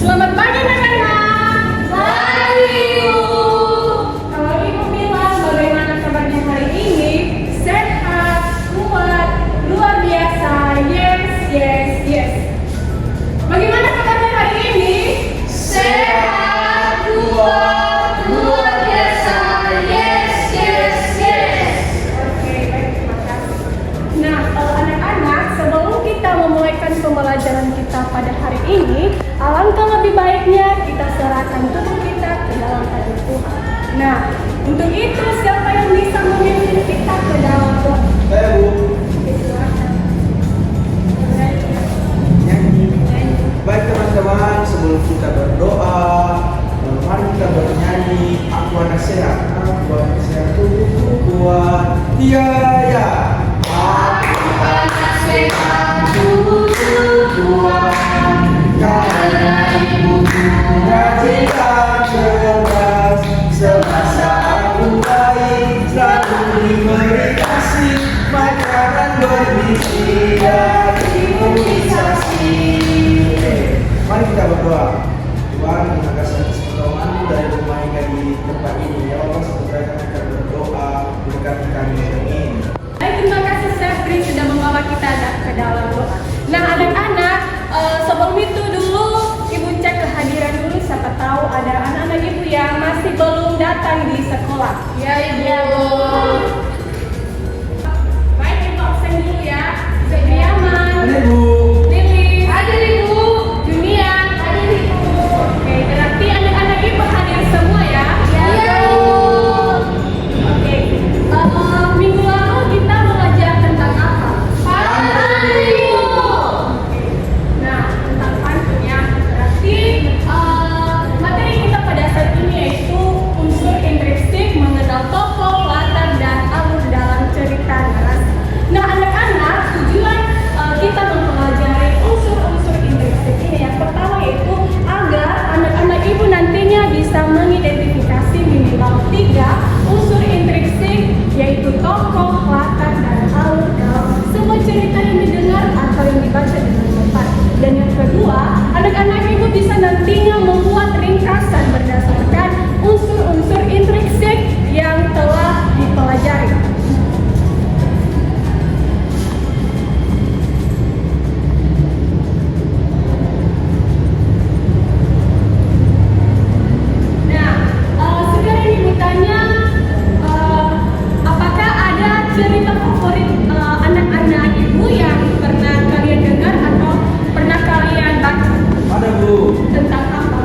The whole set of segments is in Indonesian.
Selamat pagi anak-anak. Pagi, Bu. Kalau Ibu bilang bagaimana kabarnya hari ini? Sehat, kuat, luar biasa. Yes, yes, yes. Bagaimana kabarnya hari ini? Sehat, kuat, luar biasa. Yes, yes, yes. Oke, baik, terima kasih. Nah, anak-anak, sebelum kita memulaikan pembelajaran kita pada hari ini, alangkah lebih baiknya kita serahkan tubuh kita ke dalam tangan Tuhan. Nah, untuk itu siapa yang bisa memimpin kita ke dalam doa? Saya Bu. Oke, silakan. Nyanyi. Baik teman-teman, sebelum kita berdoa, mari kita bernyanyi. Aku anak sehat, aku anak sehat, tubuhku kuat. Iya, ya. Aku anak sehat, tubuhku kuat. Karena ibuku rajin dan cerdas. Semasa aku baik, selalu diberi kasih makanan bergizi dan imunisasi. Mari kita berdoa. Tuhan, terima kasih atas pertolongan-Mu dari bermainkan di tempat ini. Ya Allah, semoga kami akan berdoa, berkati kami hari ini. Baik, terima kasih Sepri sudah membawa kita ke dalam doa. Nah, anak-anak, sebelum itu dulu Ibu cek kehadiran dulu, siapa tahu ada anak-anak Ibu yang masih belum datang di sekolah. Ya, Ibu. Baik, Ibu absen dulu ya. Zebriaman, Ada Bu. Lili, Ada, Ibu. Junia, Ada, Ibu. Oke, berarti anak-anak Ibu hadir semua ya? Ya, Ibu. Oke, minggu lalu kita belajar tentang apa? Pantun, Ibu. Nah, tentang pantun ya. Berarti materi kita pada saat ini yaitu unsur intrinsik, mengenal tokoh, latar, dan alur dalam cerita narasi. Nah, anak-anak, tujuan kita mempelajari unsur-unsur intrinsik ini yang pertama yaitu agar anak-anak Ibu nantinya bisa mengidentifikasi minimal 3 unsur intrinsik yaitu tokoh, latar, dan alur dalam sebuah cerita yang didengar atau yang dibaca dengan tepat. Dan yang kedua, anak-anak Ibu bisa nantinya membuat ringkasan berdasarkan unsur-unsur intrinsik yang telah dipelajari. Nah, sekarang Ibu tanya, apakah ada cerita favorit anak-anak Ibu yang pernah kalian dengar atau pernah kalian baca? Ada Bu. Tentang apa?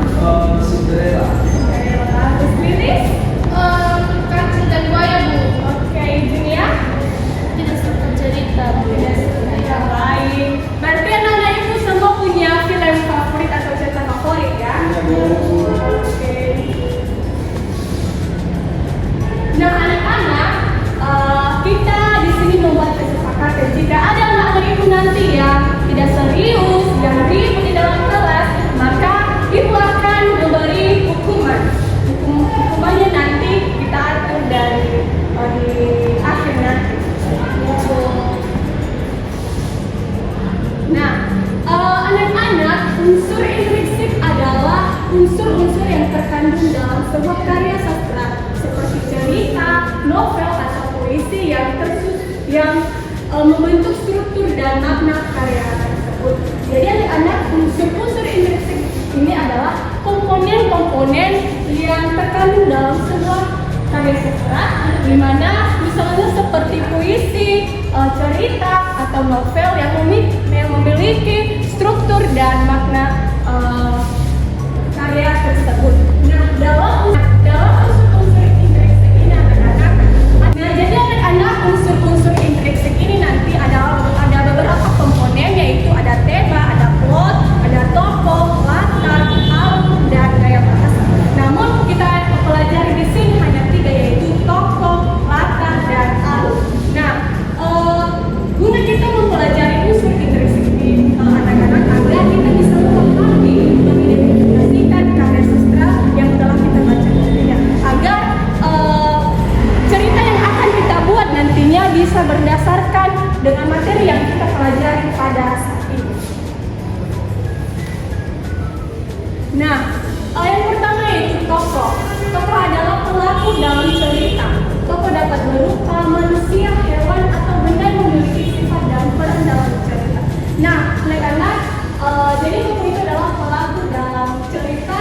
Cinderella. Terus Lilis? Kancil dan buaya, Bu. Oke, Junia? Tidak sempat cerita, Bu. Ya, baik. Berarti anak-anak Ibu semua punya film favorit atau cerita favorit ya? Iya Bu. Oke. Nah, anak-anak, kita di sini membuat kesepakatan jika ada anak-anak Ibu nanti yang tidak serius dan ribut di dalam kelas, maka Ibu akan memberi hukuman. Hukumannya nanti kita atur dari di akhir nanti. Nah, anak-anak, unsur intrinsik adalah unsur-unsur yang terkandung dalam sebuah karya sastra seperti cerita, novel, atau puisi yang membentuk struktur dan makna karya tersebut. Jadi anak-anak, unsur-unsur intrinsik ini adalah komponen-komponen yang terkandung dalam sebuah karya sastra, di mana misalnya seperti puisi, cerita, atau novel yang memiliki struktur dan makna karya tersebut. Nah, dalam unsur-unsur intrinsik ini anak-anak, jadi anak-anak unsur-unsur intrinsik ini nanti ada beberapa komponen, yaitu ada tema, ada plot, ada tokoh, latar, alur, dan gaya bahasa. Namun kita pelajari di sini hanya 3, yaitu tokoh, latar, dan alur. Nah, guna kita mempelajari unsur intrinsik ini anak-anak agar kita bisa memahami Nah, yang pertama yaitu tokoh. Tokoh adalah pelaku dalam cerita. Tokoh dapat berupa manusia, hewan, atau benda yang memiliki sifat dan peran dalam cerita. Nah, anak-anak, jadi tokoh itu adalah pelaku dalam cerita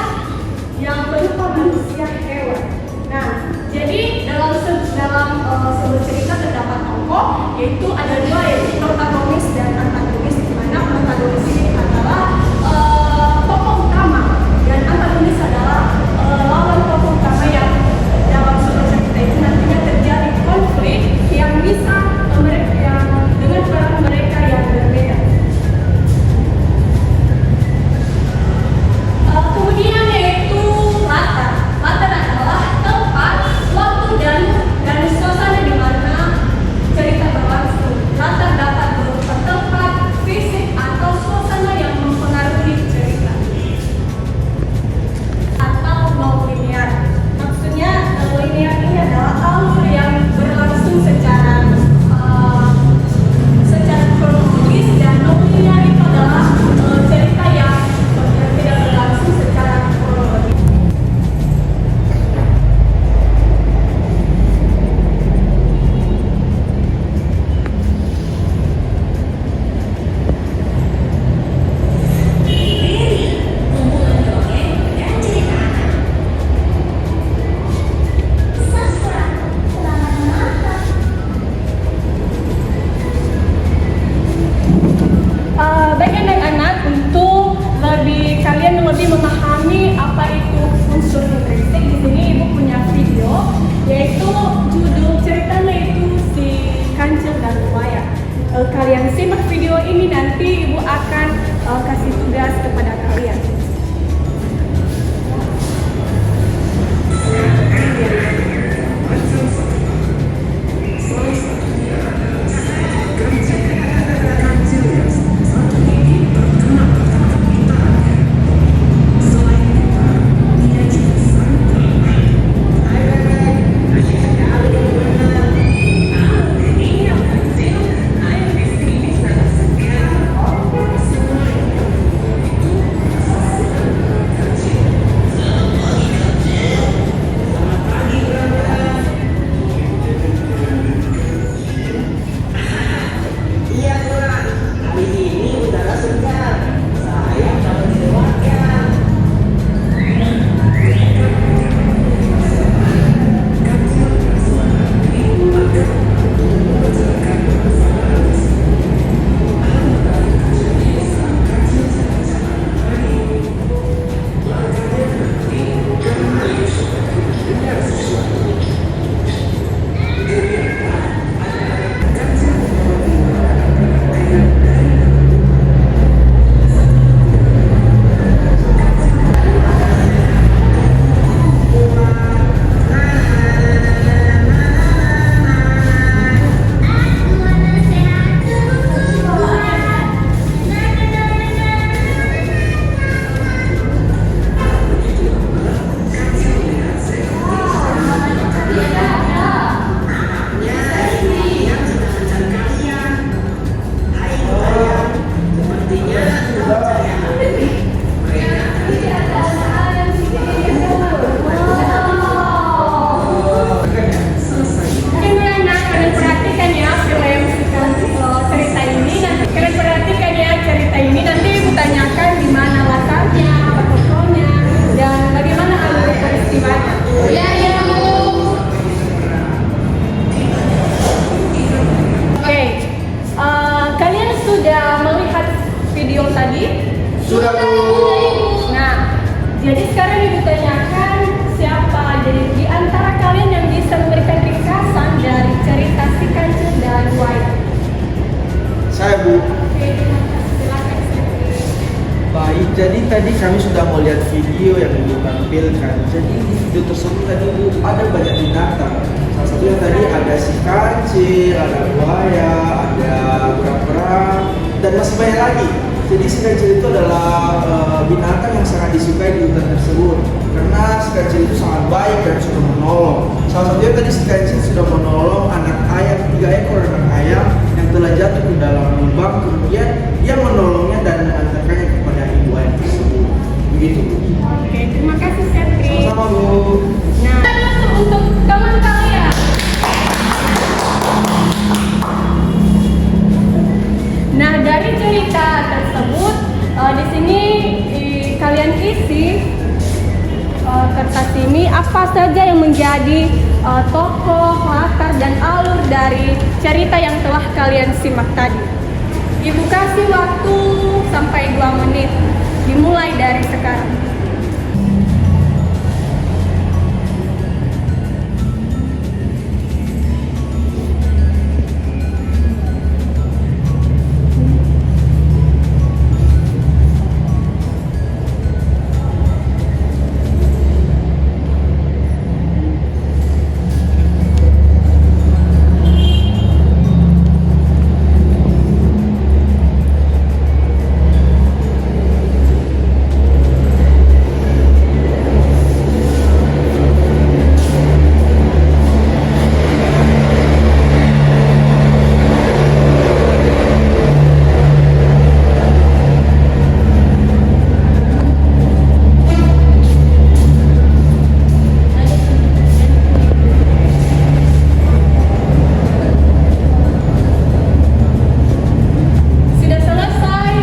yang berupa manusia, hewan. Nah, jadi dalam sebuah cerita terdapat tokoh, yaitu ada dua, yaitu protagonis dan antagonis. Di mana protagonis ini adalah tokoh utama dan antagonis adalah lawan tokoh utama yang dalam sebuah cerita itu nantinya terjadi konflik yang bisa dengan peran mereka yang berbeda. Kemudian yaitu latar. Latar adalah tempat, waktu dan suasana di mana cerita berlangsung. Latar dapat berupa tempat, fisik, atau suasana yang mempengaruhi cerita. Atau non-linear. Maksudnya linear ini adalah alur yang berlangsung secara kronologis, dan non-linear itu adalah cerita yang tidak berlangsung secara kronologis. Bagi anak-anak, untuk kalian lebih memahami apa itu unsur intrinsik, di sini ibu punya video, yaitu judul ceritanya itu si Kancil dan Buaya. Kalian simak video ini, nanti ibu akan kasih tugas kepada kalian. Sudah Bu. Nah, jadi sekarang ibu tanyakan siapa di antara kalian yang bisa memberikan ringkasan dari cerita si Kancil dan Buaya? Saya Bu. Oke, terima kasih. Silakan. Baik, jadi tadi kami sudah melihat video yang Ibu tampilkan. Jadi di video tersebut tadi Bu ada banyak binatang. Salah satunya tadi ada si kancil, ada buaya, ada kura-kura, dan masih banyak lagi. Jadi si kancil itu adalah binatang yang sangat disukai di hutan tersebut karena si kancil itu sangat baik dan sudah menolong. Salah satunya tadi si kancil sudah menolong anak ayam, 3 ekor anak ayam yang telah jatuh ke dalam lubang, kemudian dia menolongnya dan mengantarkannya kepada ibu ayam tersebut. Begitu. sama-sama Bu. Nah, untuk teman kalian. Nah, dari cerita tersebut, di sini kalian isi kertas ini apa saja yang menjadi tokoh, latar, dan alur dari cerita yang telah kalian simak tadi. Ibu kasih waktu sampai 2 menit, dimulai dari sekarang. Sudah selesai?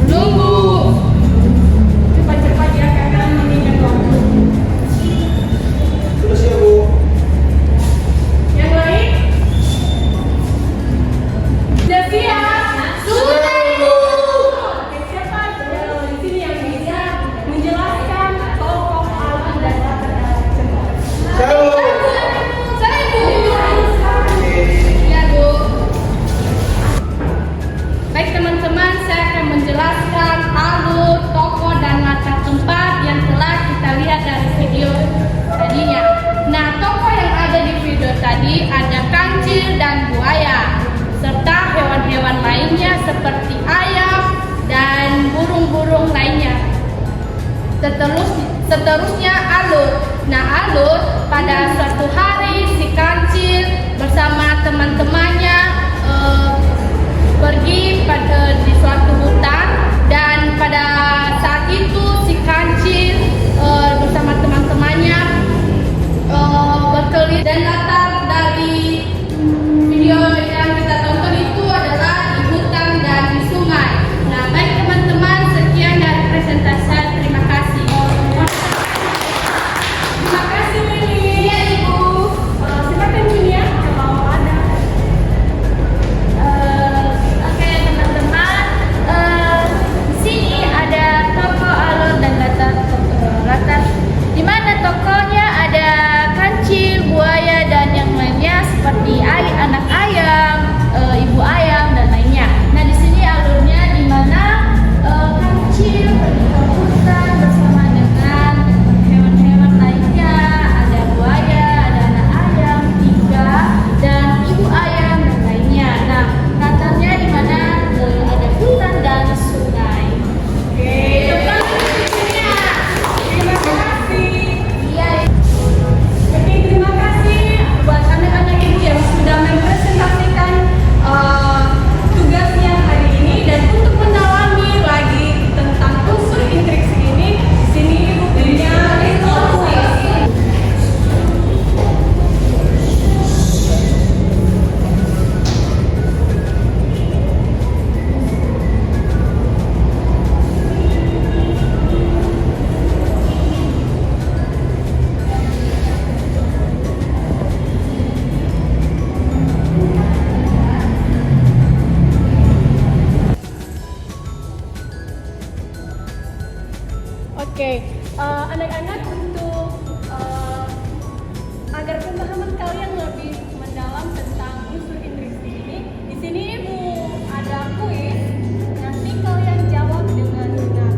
Belum, Bu. Cepat-cepat ya, karena mengingat waktu. Sudah siap Bu. Yang lain? Sudah siap? Sudah, Ibu. Oke, siapa di sini yang bisa menjelaskan tokoh, alur, dan latar dari cerita? Saya Bu. Saya, Bu. Oke. Ya, Bu. Baik teman-teman, saya akan menjelaskan alur, tokoh, dan latar tempat yang telah kita lihat dari video tadinya. Nah, tokoh yang ada di video tadi ada kancil dan buaya, serta hewan-hewan lainnya seperti ayam dan burung-burung lainnya. Seterusnya alur. Nah, alur pada suatu hari si kancil bersama teman-temannya pergi di suatu hutan, dan pada saat itu si kancil bersama teman-temannya berkeliling, dan latar dari video yang kita tonton itu adalah di hutan dan di sungai. Nah, baik teman-teman, sekian dari presentasi saya. Terima kasih. Terima kasih, Lili. Iya, Ibu. Silakan Julia, kalau ada. Oke teman-teman, di sini ada tokoh, alur, dan latar. Di mana tokohnya ada kancil, buaya, dan yang lainnya seperti anak ayam, ibu ayam, dan lainnya. Nah, di sini alurnya di mana kancil pergi ke hutan bersama dengan hewan-hewan lainnya, ada buaya, ada anak ayam 3, dan ibu ayam dan lainnya. Nah, latarnya di mana ada hutan dan sungai. Oke, Tepuk tangan Julia. terima kasih. Iya. Oke, terima kasih buat anak-anak ibu yang sudah mempresentasikan tugasnya hari ini. Dan untuk mendalami lagi tentang unsur intriksi ini, di sini ibu punya kuis. Oke, anak-anak, untuk agar pemahaman kalian lebih mendalam tentang unsur intriksi ini, di sini ibu ada kuis. Nanti kalian jawab dengan benar.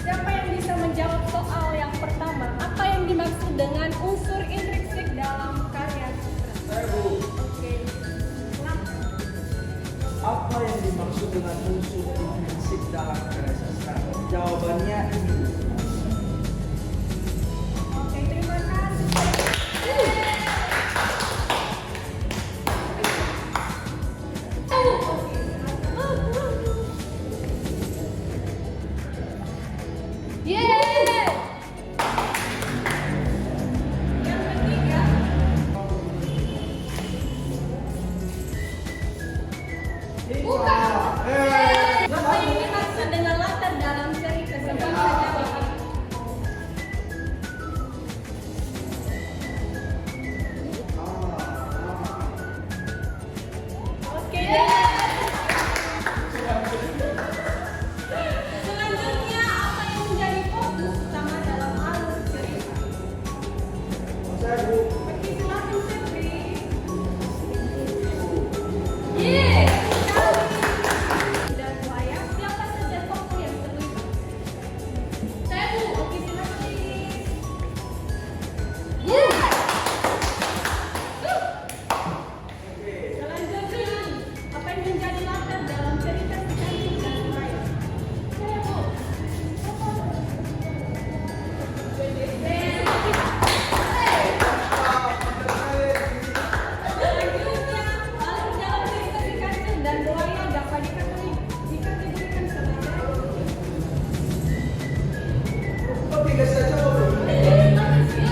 Siapa yang bisa menjawab soal yang pertama? Apa yang dimaksud Apa yang dimaksud dengan unsur intrinsik dalam karya sastra? Jawabannya ini. Oke, terima kasih. Yeay! Yang ketiga, apa yang dimaksud dengan latar dalam cerita sebelum terjawab? Oke. Selanjutnya, apa yang menjadi fokus utama dalam alur cerita? Oke, silakan Sepri. Yeay! Dan Buaya, siapa saja tokoh yang terlibat? Saya Bu. Oke, silakan Lilis. Yeay! Selanjutnya, apa yang menjadi latar dalam cerita si Kancil dan Buaya? Saya Bu. Selanjutnya, alur dalam cerita si Kancil dan Buaya dapat dikategorikan sebagai Kok tidak saja bro? manusia.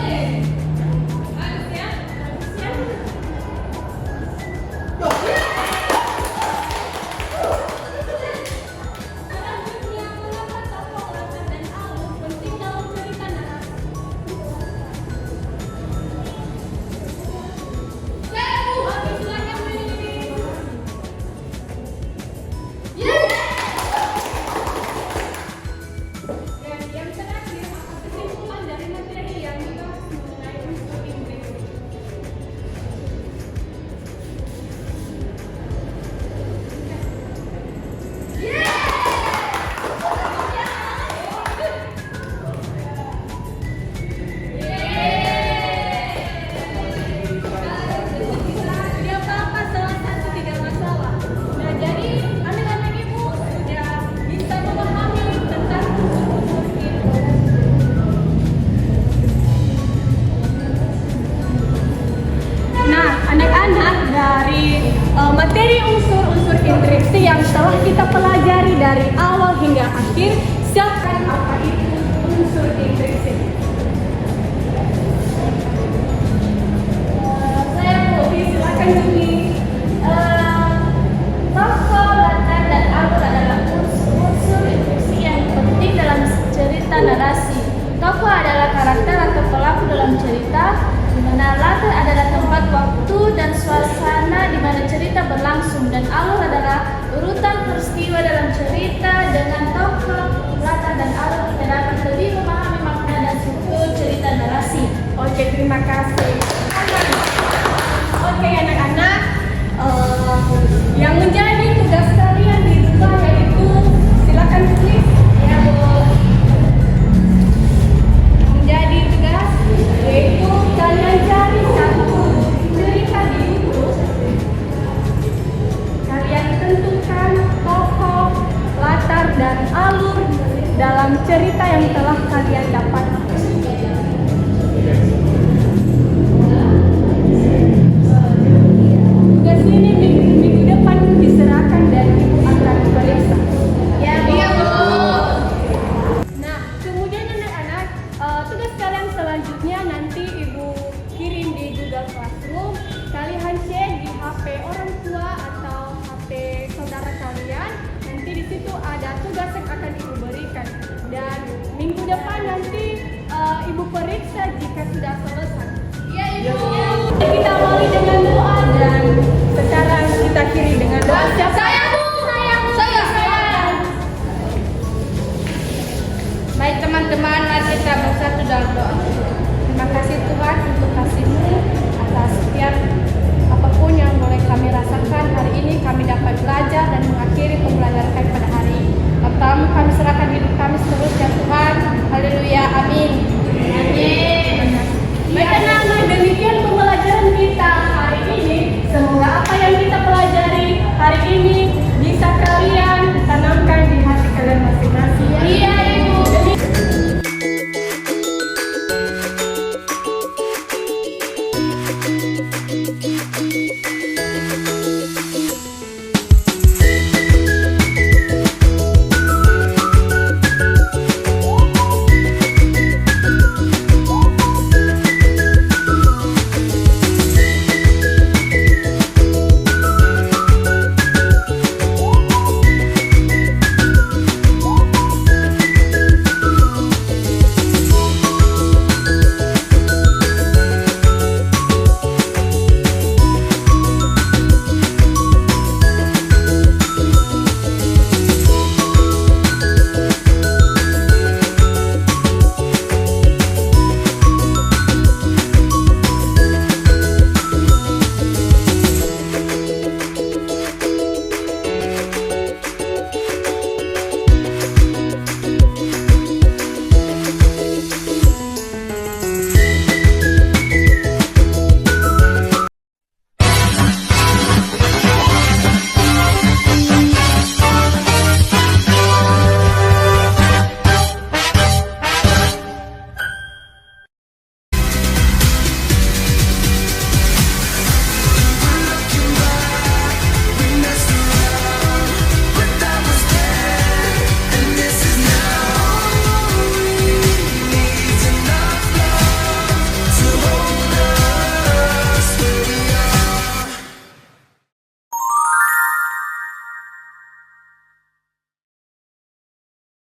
Selanjutnya, mengapa tokoh latar dan alur penting dalam cerita narasi? Saya Bu. Oke, silakan Lilis. Yeay! Dan yang terakhir, apa kesimpulan dari materi yang dibahas mengenai unsur intrinsik? Tidak apa-apa, salah satu tidak masalah. Nah, jadi anak-anak ibu sudah bisa memahami tentang unsur-unsur intrinsik. Nah, anak-anak, dari materi unsur-unsur intrinsik yang telah kita pelajari dari awal hingga akhir, siapkan apa itu unsur intrinsik? Saya Bu. Oke, silakan Juni. Tokoh, latar, dan alur adalah unsur intrinsik yang penting dalam cerita narasi. Tokoh adalah karakter atau pelaku dalam cerita, di mana latar adalah tempat, waktu, dan suasana di mana cerita berlangsung, dan alur adalah urutan peristiwa dalam cerita. Dengan tokoh, latar, dan alur kita dapat lebih memahami makna dan struktur cerita narasi. Oke, terima kasih. Oke, anak-anak, yang menjadi tugas kalian di rumah yaitu, silakan tulis. Ya Bu. Menjadi tugas yaitu kalian cari satu cerita di YouTube. Kalian tentukan tokoh, latar, dan alur dalam cerita yang telah kalian dapatkan. Tugas ini minggu depan diserahkan dari Ibu akan periksa. Ya Bu. Nah, kemudian anak-anak, tugas kalian selanjutnya nanti Ibu kirim di Google Classroom. Kalian share di HP orang tua atau HP saudara kalian. Nanti di situ ada tugas yang akan Ibu berikan. Dan minggu depan nanti Ibu periksa jika sudah selesai. Ya Ibu. Kita awali dengan doa dan sekarang kita akhiri dengan doa. Siapa? Saya Bu. Saya. Baik teman-teman, mari kita bersatu dalam doa. Terima kasih Tuhan untuk kasih-Mu atas setiap apapun yang boleh kami rasakan hari ini. Kami dapat belajar dan mengakhiri pembelajaran kami pada hari ini. Pertama kami serahkan hidup kami seterusnya Tuhan. Haleluya.